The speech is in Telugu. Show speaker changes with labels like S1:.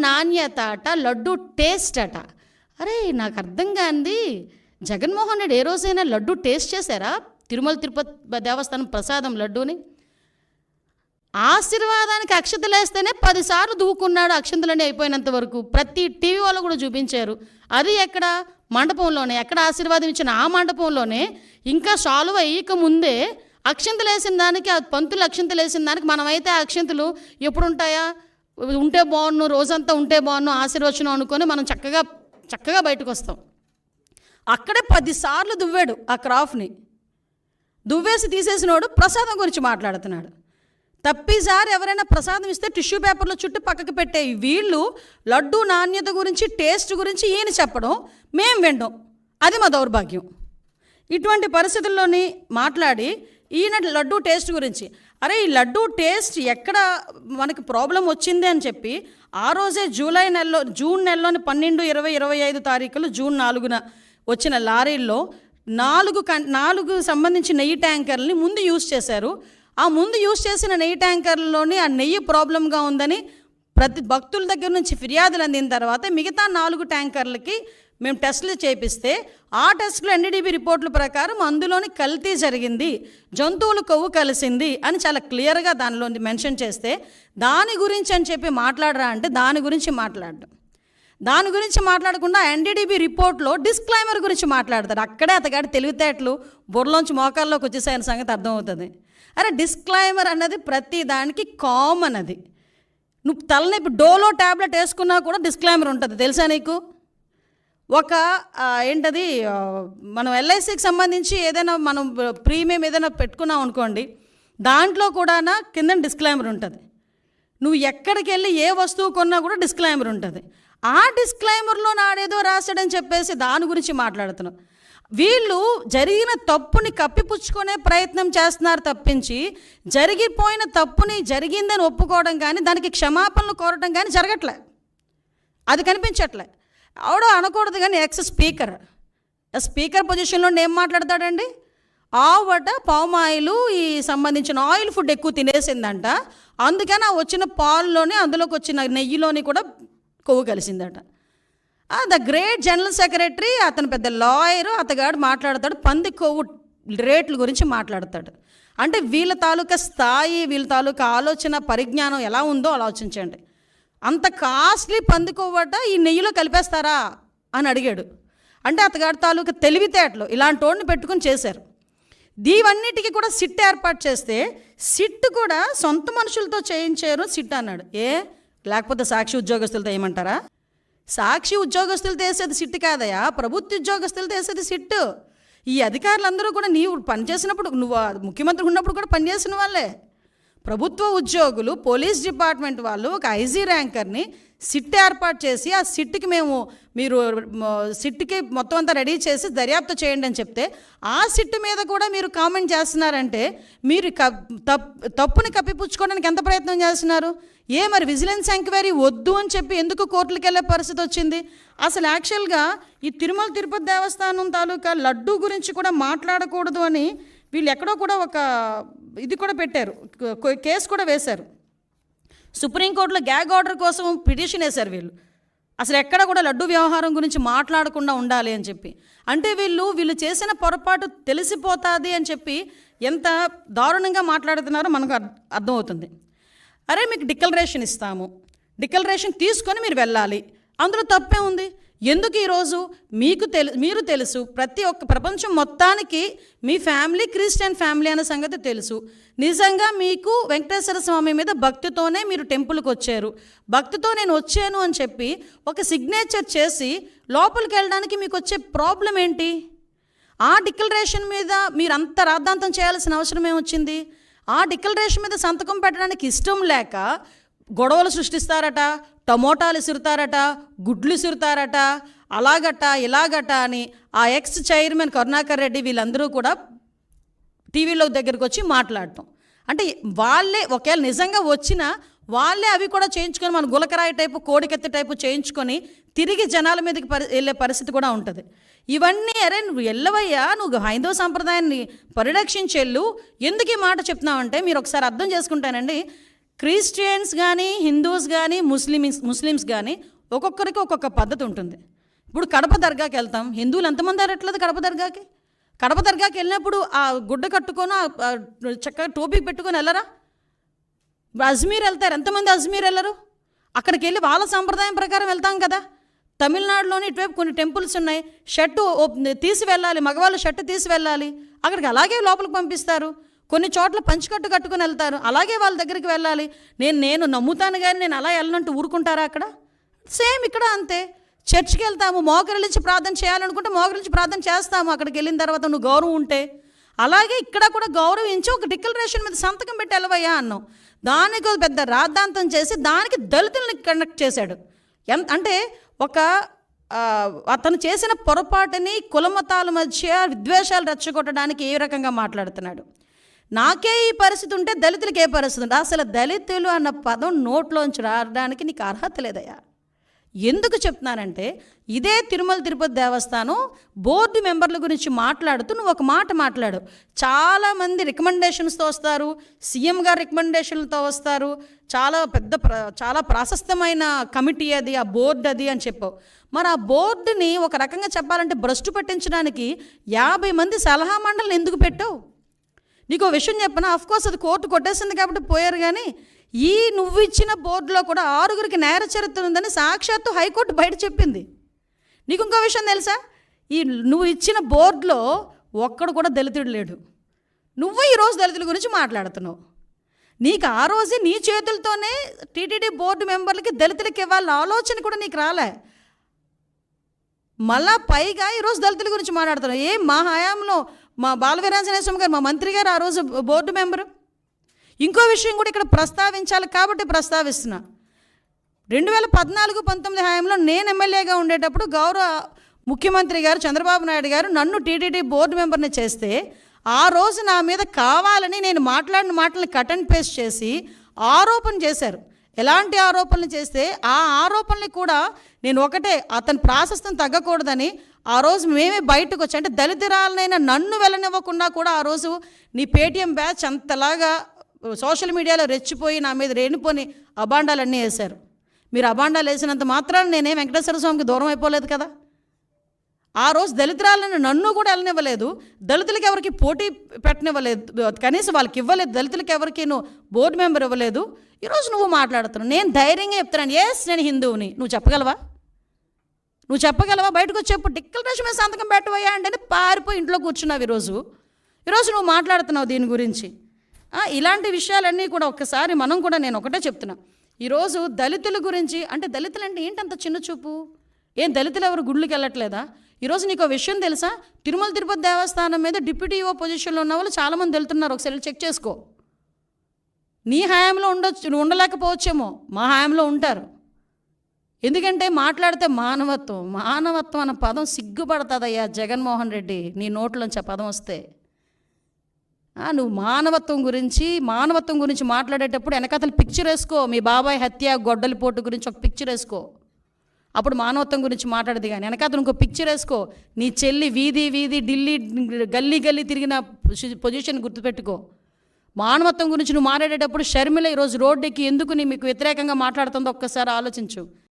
S1: నాణ్యత అట, లడ్డు టేస్ట్ అట. అరే నాకు అర్థం కాంది, జగన్మోహన్ రెడ్డి ఏ రోజైనా లడ్డు టేస్ట్ చేశారా? తిరుమల తిరుపతి దేవస్థానం ప్రసాదం లడ్డూని. ఆశీర్వాదానికి అక్షతలు వేస్తేనే 10 సార్లు దూకున్నాడు, అక్షంతలన్నీ అయిపోయినంత వరకు. ప్రతి టీవీ వాళ్ళు కూడా చూపించారు. అది ఎక్కడ? మండపంలోనే. ఎక్కడ ఆశీర్వాదం ఇచ్చిన ఆ మండపంలోనే. ఇంకా సాల్వ్ అయ్యక ముందే అక్షంతలు వేసిన దానికి, ఆ పంతులు అక్షంతలు వేసిన దానికి మనమైతే ఆ అక్షంతలు ఎప్పుడు ఉంటాయా? ఉంటే బాగున్ను, రోజంతా ఉంటే బాగున్ను, ఆశీర్వచనం అనుకొని మనం చక్కగా బయటకు వస్తాం. అక్కడే 10 సార్లు దువ్వాడు ఆ క్రాఫ్ని. దువ్వేసి తీసేసినోడు ప్రసాదం గురించి మాట్లాడుతున్నాడు. తప్పిసారి ఎవరైనా ప్రసాదం ఇస్తే టిష్యూ పేపర్లో చుట్టూ పక్కకు పెట్టే వీళ్ళు లడ్డు నాణ్యత గురించి, టేస్ట్ గురించి ఈయన చెప్పడం, మేం వినడం, అది మా దౌర్భాగ్యం. ఇటువంటి పరిస్థితుల్లోని మాట్లాడి ఈయన లడ్డు టేస్ట్ గురించి, అరే ఈ లడ్డు టేస్ట్ ఎక్కడ మనకి ప్రాబ్లం వచ్చింది అని చెప్పి ఆ రోజే జూన్ నెలలోని 12, 20, 25 తారీఖులు, జూన్ 4న వచ్చిన లారీల్లో 4 సంబంధించి నెయ్యి ట్యాంకర్లని ముందు యూజ్ చేశారు. ఆ ముందు యూజ్ చేసిన నెయ్యి ట్యాంకర్లలోని ఆ నెయ్యి ప్రాబ్లంగా ఉందని ప్రతి భక్తుల దగ్గర నుంచి ఫిర్యాదులు అందిన తర్వాత మిగతా 4 ట్యాంకర్లకి మేము టెస్టులు చేపిస్తే ఆ టెస్టులు ఎన్డీడీబీ రిపోర్టుల ప్రకారం అందులోని కల్తీ జరిగింది, జంతువుల కొవ్వు కలిసింది అని చాలా క్లియర్గా దానిలో మెన్షన్ చేస్తే, దాని గురించి అని చెప్పి మాట్లాడరా అంటే దాని గురించి మాట్లాడకుండా ఎన్డీడీబీ రిపోర్ట్లో డిస్క్లైమర్ గురించి మాట్లాడతారు. అక్కడే అతగాడి తెలివితేటలు బుర్రలోంచి మోకాల్లోకి వచ్చేసాయని సంగతి అర్థమవుతుంది. అరే డిస్క్లైమర్ అన్నది ప్రతి దానికి కామన్. అది నువ్వు తలనొప్పి డోలో ట్యాబ్లెట్ వేసుకున్నా కూడా డిస్క్లైమర్ ఉంటుంది, తెలుసా నీకు? ఒక ఏంటది, మనం ఎల్ఐసికి సంబంధించి ఏదైనా మనం ప్రీమియం ఏదైనా పెట్టుకున్నాం అనుకోండి, దాంట్లో కూడా కింద డిస్క్లైమర్ ఉంటుంది. నువ్వు ఎక్కడికి వెళ్ళి ఏ వస్తువు కొన్నా కూడా డిస్క్లైమర్ ఉంటుంది. ఆ డిస్క్లైమర్లో నాడేదో రాశాడని చెప్పేసి దాని గురించి మాట్లాడుతున్నాం. వీళ్ళు జరిగిన తప్పుని కప్పిపుచ్చుకునే ప్రయత్నం చేస్తున్నారు తప్పించి, జరిగిపోయిన తప్పుని జరిగిందని ఒప్పుకోవడం కానీ, దానికి క్షమాపణలు కోరడం కానీ జరగట్లే, అది కనిపించట్లే. ఆవిడ అనకూడదు కానీ స్పీకర్ పొజిషన్లో ఏం మాట్లాడతాడండి? ఆవట పామాయిలు ఈ సంబంధించిన ఆయిల్ ఫుడ్ ఎక్కువ తినేసిందంట, అందుకని ఆ వచ్చిన పాల్లోనే అందులోకి వచ్చిన నెయ్యిలోని కూడా కొవ్వు కలిసిందట. ద గ్రేట్ జనరల్ సెక్రటరీ, అతను పెద్ద లాయరు, అతగాడు మాట్లాడతాడు పంది కొవ్వు రేట్ల గురించి మాట్లాడతాడు. అంటే వీళ్ళ తాలూకా స్థాయి, వీళ్ళ తాలూకా ఆలోచన పరిజ్ఞానం ఎలా ఉందో ఆలోచించండి. అంత కాస్ట్లీ పంది కొవ్వట ఈ నెయ్యిలో కలిపేస్తారా అని అడిగాడు. అంటే అతగాడి తాలూకా తెలివితేటలు ఇలాంటి వాడిని పెట్టుకుని చేశారు. దీవన్నిటికీ కూడా సిట్ ఏర్పాటు చేస్తే, సిట్ కూడా సొంత మనుషులతో చేయించారు సిట్ అన్నాడు. లేకపోతే సాక్షి ఉద్యోగస్తులతో ఏమంటారా? సాక్షి ఉద్యోగస్తులతో వేసేది సిట్ కాదయా, ప్రభుత్వ ఉద్యోగస్తులతో వేసేది సిట్టు. ఈ అధికారులందరూ కూడా నీవు పనిచేసినప్పుడు, నువ్వు ముఖ్యమంత్రి ఉన్నప్పుడు కూడా పనిచేసిన వాళ్ళే. ప్రభుత్వ ఉద్యోగులు, పోలీస్ డిపార్ట్మెంట్ వాళ్ళు ఒక ఐజీ ర్యాంకర్ని సిట్ ఏర్పాటు చేసి, ఆ సిట్కి మీరు సిట్కి మొత్తం అంతా రెడీ చేసి దర్యాప్తు చేయండి అని చెప్తే, ఆ సిట్ మీద కూడా మీరు కామెంట్ చేస్తున్నారంటే మీరు తప్పుని కప్పిపుచ్చుకోవడానికి ఎంత ప్రయత్నం చేస్తున్నారు? మరి విజిలెన్స్ ఎంక్వైరీ వద్దు అని చెప్పి ఎందుకు కోర్టులకు వెళ్ళే పరిస్థితి వచ్చింది? అసలు యాక్చువల్గా ఈ తిరుమల తిరుపతి దేవస్థానం తాలూకా లడ్డు గురించి కూడా మాట్లాడకూడదు అని వీళ్ళు ఎక్కడో కూడా ఒక ఇది కూడా పెట్టారు, కేసు కూడా వేశారు. సుప్రీంకోర్టులో గ్యాగ్ ఆర్డర్ కోసం పిటిషన్ వేశారు వీళ్ళు. అసలు ఎక్కడ కూడా లడ్డు వ్యవహారం గురించి మాట్లాడకుండా ఉండాలి అని చెప్పి. అంటే వీళ్ళు చేసిన పొరపాటు తెలిసిపోతుంది అని చెప్పి ఎంత దారుణంగా మాట్లాడుతున్నారో మనకు అర్థమవుతుంది. అరే మీకు డిక్లరేషన్ ఇస్తాము, డిక్లరేషన్ తీసుకొని మీరు వెళ్ళాలి, అందులో తప్పే ఉంది. ఎందుకు ఈరోజు మీరు తెలుసు, ప్రతి ఒక్క ప్రపంచం మొత్తానికి మీ ఫ్యామిలీ క్రిస్టియన్ ఫ్యామిలీ అనే సంగతి తెలుసు. నిజంగా మీకు వెంకటేశ్వర స్వామి మీద భక్తితోనే మీరు టెంపుల్కి వచ్చారు, భక్తితో నేను వచ్చాను అని చెప్పి ఒక సిగ్నేచర్ చేసి లోపలికి వెళ్ళడానికి మీకు వచ్చే ప్రాబ్లం ఏంటి? ఆ డిక్లరేషన్ మీద మీరు అంత రాద్ధాంతం చేయాల్సిన అవసరం ఏమొచ్చింది? ఆ డిక్లరేషన్ మీద సంతకం పెట్టడానికి ఇష్టం లేక గొడవలు సృష్టిస్తారట, టమోటాలు ఇసురుతారట, గుడ్లు ఇసురుతారట, అలాగట ఇలాగట అని ఆ ఎక్స్ చైర్మన్ కరుణాకర్ రెడ్డి వీళ్ళందరూ కూడా టీవీలో దగ్గరికి వచ్చి మాట్లాడటం. అంటే వాళ్ళే ఒకవేళ నిజంగా వచ్చినా వాళ్ళే అవి కూడా చేయించుకొని మన గులకరాయి టైపు, కోడికెత్తి టైపు చేయించుకొని తిరిగి జనాల మీదకి వెళ్ళే పరిస్థితి కూడా ఉంటుంది. ఇవన్నీ అరే నువ్వు వెళ్ళవయ్యా, నువ్వు హైందవ సంప్రదాయాన్ని పరిరక్షించేళ్ళు, ఎందుకు ఈ మాట చెప్తున్నావంటే మీరు ఒకసారి అర్థం చేసుకుంటానండి. క్రిస్టియన్స్ కానీ, హిందూస్ కానీ, ముస్లిమ్స్ కానీ ఒక్కొక్కరికి ఒక్కొక్క పద్ధతి ఉంటుంది. ఇప్పుడు కడప దర్గాకి వెళ్తాం, హిందువులు ఎంతమంది అరట్లేదు కడప దర్గాకి? కడప దర్గాకి వెళ్ళినప్పుడు ఆ గుడ్డ కట్టుకొని చక్కగా టోపీ పెట్టుకొని వెళ్ళరా? అజ్మీర్ వెళ్తారు, ఎంతమంది అజ్మీర్ వెళ్ళరు? అక్కడికి వెళ్ళి వాళ్ళ సాంప్రదాయం ప్రకారం వెళ్తాం కదా. తమిళనాడులోని ఇటువైపు కొన్ని టెంపుల్స్ ఉన్నాయి, షర్టు తీసి వెళ్ళాలి, మగవాళ్ళు షర్టు తీసి వెళ్ళాలి, అక్కడికి అలాగే లోపలికి పంపిస్తారు. కొన్ని చోట్ల పంచికట్టు కట్టుకొని వెళ్తారు, అలాగే వాళ్ళ దగ్గరికి వెళ్ళాలి. నేను నమ్ముతాను కానీ నేను అలా వెళ్ళనంటూ ఊరుకుంటారా అక్కడ? సేమ్ ఇక్కడ అంతే. చర్చికి వెళ్తాము, మోకరిల్లించి ప్రార్థన చేయాలనుకుంటే మోకరిల్లించి ప్రార్థన చేస్తాము అక్కడికి వెళ్ళిన తర్వాత, నువ్వు గౌరవం ఉంటే. అలాగే ఇక్కడ కూడా గౌరవించి ఒక డిక్లరేషన్ మీద సంతకం పెట్టి వెళ్ళవయ్యా అన్నాం. దానికి పెద్ద రాద్ధాంతం చేసి దానికి దళితుల్ని కనెక్ట్ చేశాడు. అంటే అతను చేసిన పొరపాటుని కులమతాల మధ్య విద్వేషాలు రెచ్చగొట్టడానికి ఏ రకంగా మాట్లాడుతున్నాడు. నాకే ఈ పరిస్థితి ఉంటే దళితులకి ఏ పరిస్థితి ఉంటే? అసలు దళితులు అన్న పదం నోట్లోంచి రావడానికి నీకు అర్హత లేదయ్యా. ఎందుకు చెప్తున్నానంటే, ఇదే తిరుమల తిరుపతి దేవస్థానం బోర్డు మెంబర్ల గురించి మాట్లాడుతూ నువ్వు ఒక మాట మాట్లాడు. చాలామంది రికమెండేషన్స్తో వస్తారు, సీఎం గారు రికమెండేషన్లతో వస్తారు, చాలా ప్రాశస్తమైన కమిటీ అది, ఆ బోర్డు అది అని చెప్పావు. మరి ఆ బోర్డుని ఒక రకంగా చెప్పాలంటే భ్రష్టు పట్టించడానికి 50 మంది సలహా మండలిని ఎందుకు పెట్టావు? నీకు విషయం చెప్పనా, అఫ్కోర్స్ అది కోర్టు కొట్టేసింది కాబట్టి పోయారు, కానీ నువ్వు ఇచ్చిన బోర్డులో కూడా 6గురికి నేర చరిత్ర ఉందని సాక్షాత్తు హైకోర్టు బయట చెప్పింది. నీకు ఇంకో విషయం తెలుసా, నువ్వు ఇచ్చిన బోర్డులో ఒక్కడు కూడా దళితుడు లేడు. నువ్వు ఈరోజు దళితుల గురించి మాట్లాడుతున్నావు. నీకు ఆ రోజే నీ చేతులతోనే టీటీడీ బోర్డు మెంబర్లకి దళితులకి ఇవ్వాలన్న ఆలోచన కూడా నీకు రాలే. మళ్ళా పైగా ఈరోజు దళితుల గురించి మాట్లాడుతున్నావు. మా హయాంలో మా బాలవీరాంజనేయ స్వామి గారు, మా మంత్రి గారు ఆ రోజు బోర్డు మెంబరు. ఇంకో విషయం కూడా ఇక్కడ ప్రస్తావించాలి కాబట్టి ప్రస్తావిస్తున్నా. 2014-19 హయాంలో నేను ఎమ్మెల్యేగా ఉండేటప్పుడు గౌరవ ముఖ్యమంత్రి గారు చంద్రబాబు నాయుడు గారు నన్ను టీటీడీ బోర్డు మెంబర్ని చేస్తే, ఆ రోజు నా మీద కావాలని నేను మాట్లాడిన మాటలను కట్ అండ్ పేస్ట్ చేసి ఆరోపణ చేశారు. ఎలాంటి ఆరోపణలు చేస్తే ఆ ఆరోపణలు కూడా నేను ఒకటే, అతని ప్రాశస్తం తగ్గకూడదని ఆ రోజు మేమే బయటకు వచ్చి, అంటే దళితురాలనైనా నన్ను వెళ్ళనివ్వకుండా కూడా ఆ రోజు నీ పేటీఎం బ్యాచ్ అంతలాగా సోషల్ మీడియాలో రెచ్చిపోయి నా మీద రేణిపోని అబాండాలన్నీ వేశారు. మీరు అబాండాలు వేసినంత మాత్రాన నేనే వెంకటేశ్వర స్వామికి దూరం అయిపోలేదు కదా. ఆ రోజు దళితురాలను నన్ను కూడా వెళ్ళనివ్వలేదు, దళితులకి ఎవరికి పోటీ పెట్టనివ్వలేదు, కనీసం వాళ్ళకి ఇవ్వలేదు, దళితులకి ఎవరికి నువ్వు బోర్డు మెంబర్ ఇవ్వలేదు. ఈరోజు నువ్వు మాట్లాడుతున్నావు. నేను ధైర్యంగా చెప్తున్నాను, నేను హిందువుని. నువ్వు చెప్పగలవా? బయటకు వచ్చేపు డిక్లరేషన్ మీద సంతకం పెట్టవయ్యా అంటే పారిపోయి ఇంట్లో కూర్చున్నావు. ఈరోజు నువ్వు మాట్లాడుతున్నావు దీని గురించి. ఇలాంటి విషయాలన్నీ కూడా ఒక్కసారి మనం కూడా, నేను ఒకటే చెప్తున్నా, ఈరోజు దళితుల గురించి అంటే దళితులు అంటే ఏంటంత చిన్న చూపు? దళితులు ఎవరు గుళ్ళకి వెళ్ళట్లేదా? ఈరోజు నీకు విషయం తెలుసా, తిరుమల తిరుపతి దేవస్థానం మీద డిప్యూటీ ఈఓ పొజిషన్లో ఉన్న వాళ్ళు చాలామంది వెళ్తున్నారు. ఒకసారి చెక్ చేసుకో. నీ హయాంలో ఉండలేకపోవచ్చేమో, మా హయాంలో ఉంటారు. ఎందుకంటే మాట్లాడితే మానవత్వం అన్న పదం సిగ్గుపడుతుందయ్యా జగన్మోహన్ రెడ్డి, నీ నోట్లోంచి ఆ పదం వస్తే. నువ్వు మానవత్వం గురించి మాట్లాడేటప్పుడు వెనకతలు పిక్చర్ వేసుకో. మీ బాబాయ్ హత్య, గొడ్డలిపోటు గురించి ఒక పిక్చర్ వేసుకో, అప్పుడు మానవత్వం గురించి మాట్లాడదు. కానీ వెనకతలు ఇంకో పిక్చర్ వేసుకో. నీ చెల్లి వీధి ఢిల్లీ గల్లీ తిరిగిన పొజిషన్ గుర్తుపెట్టుకో. మానవత్వం గురించి నువ్వు మాట్లాడేటప్పుడు షర్మిల ఈరోజు రోడ్డుకి ఎందుకు మీకు వ్యతిరేకంగా మాట్లాడుతుందో ఒక్కసారి ఆలోచించు.